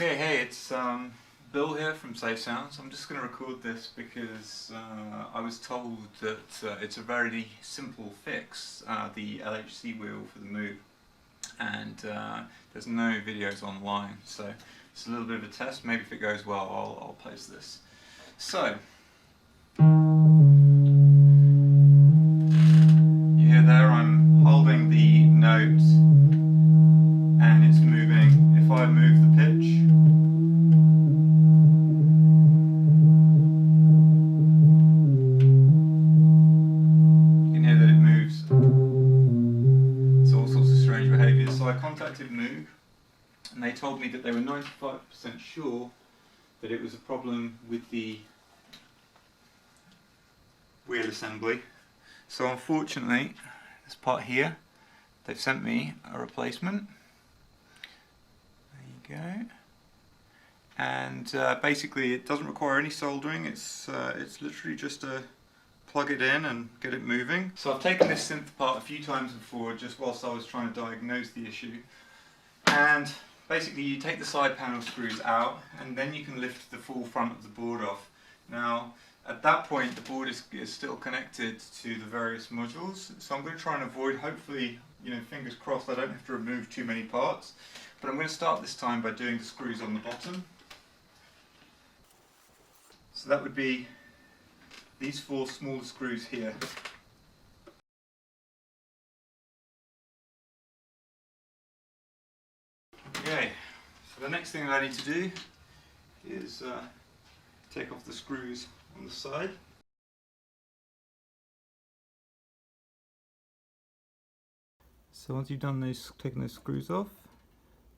Okay, hey, it's Bill here from Safe Sounds. I'm just going to record this because I was told that it's a very simple fix, the LHC wheel for the Moog, and there's no videos online, so it's a little bit of a test. Maybe if it goes well, I'll post this. So, you hear there I'm holding the note and it's moving. If I move the pitch, so I contacted Moog and they told me that they were 95% sure that it was a problem with the wheel assembly. So unfortunately, this part here, they've sent me a replacement. There you go. And basically it doesn't require any soldering, it's literally just a plug it in and get it moving. So I've taken this synth apart a few times before just whilst I was trying to diagnose the issue. And basically you take the side panel screws out and then you can lift the full front of the board off. Now at that point the board is still connected to the various modules, so I'm going to try and avoid, hopefully, fingers crossed, I don't have to remove too many parts. But I'm going to start this time by doing the screws on the bottom. So that would be these four smaller screws here. Okay, so the next thing that I need to do is take off the screws on the side. So once you've done those, taken those screws off,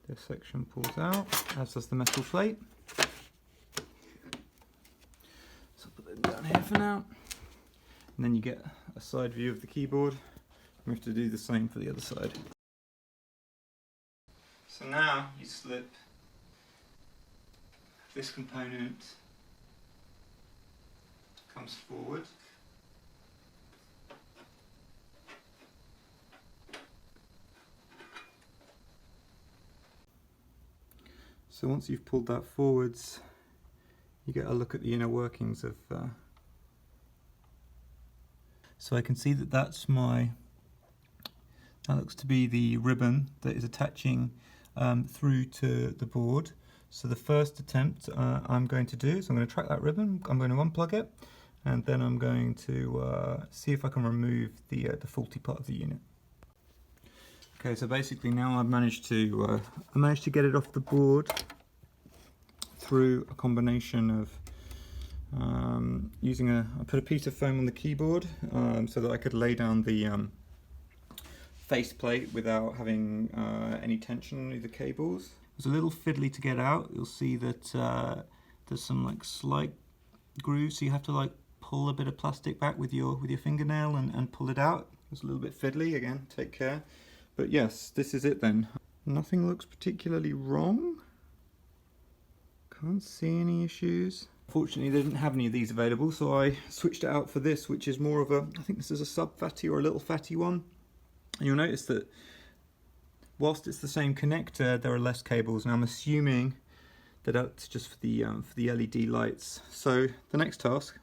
this section pulls out, as does the metal plate. So I'll put them down here for now. And then you get a side view of the keyboard. We have to do the same for the other side. So now you slip this component, comes forward. So once you've pulled that forwards, you get a look at the inner workings of so I can see that that looks to be the ribbon that is attaching through to the board. So the first attempt I'm going to do is I'm going to track that ribbon, I'm going to unplug it, and then I'm going to see if I can remove the faulty part of the unit. Okay, so basically now I've managed to get it off the board through a combination of I put a piece of foam on the keyboard so that I could lay down the faceplate without having any tension on any of the cables. It was a little fiddly to get out. You'll see that there's some slight grooves, so you have to pull a bit of plastic back with your fingernail and pull it out. It's a little bit fiddly, again, take care. But yes, this is it then. Nothing looks particularly wrong. Can't see any issues. Fortunately they didn't have any of these available, so I switched it out for this, which is more of a, I think this is a sub fatty or a little fatty one. And you'll notice that whilst it's the same connector, there are less cables, and I'm assuming that that's just for the LED lights. So the next task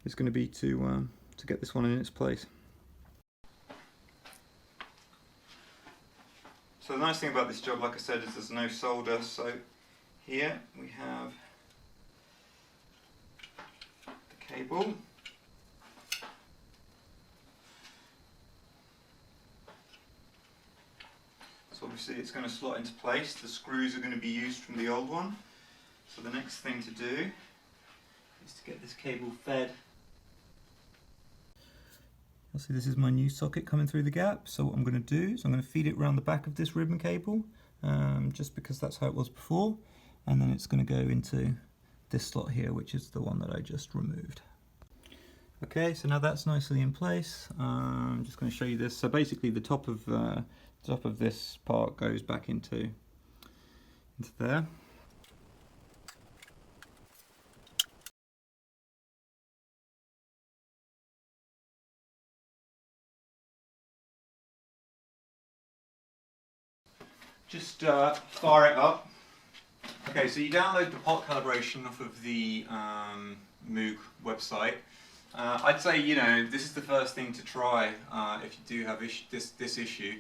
is going to be to get this one in its place. So the nice thing about this job, like I said, is there's no solder. So here we have the cable. So obviously it's going to slot into place. The screws are going to be used from the old one. So the next thing to do is to get this cable fed. You'll see this is my new socket coming through the gap. So what I'm going to do is I'm going to feed it around the back of this ribbon cable, just because that's how it was before. And then it's going to go into this slot here, which is the one that I just removed. Okay, so now that's nicely in place. I'm just going to show you this. So basically the top of this part goes back into there. Just fire it up. Okay, so you download the pot calibration off of the Moog website. I'd say, you know, this is the first thing to try if you do have this issue.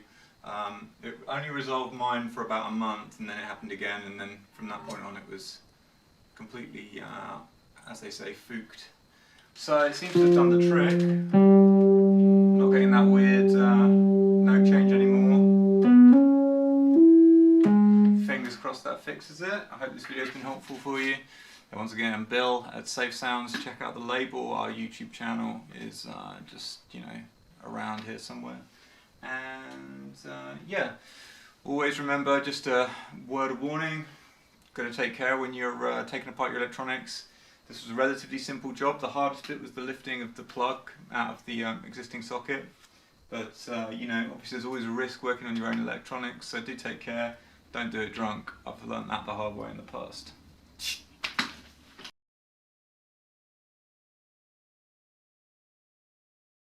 It only resolved mine for about a month, and then it happened again, and then from that point on it was completely, as they say, fooked. So it seems to have done the trick. Not getting that weird note change anymore. Fingers crossed that fixes it. I hope this video's been helpful for you. And once again, I'm Bill at Safe Sounds. Check out the label. Our YouTube channel is just, you know, around here somewhere. And yeah, always remember, just a word of warning, got to take care when you're taking apart your electronics. This was a relatively simple job. The hardest bit was the lifting of the plug out of the existing socket. But you know, obviously there's always a risk working on your own electronics, so do take care. Don't do it drunk. I've learned that the hard way in the past.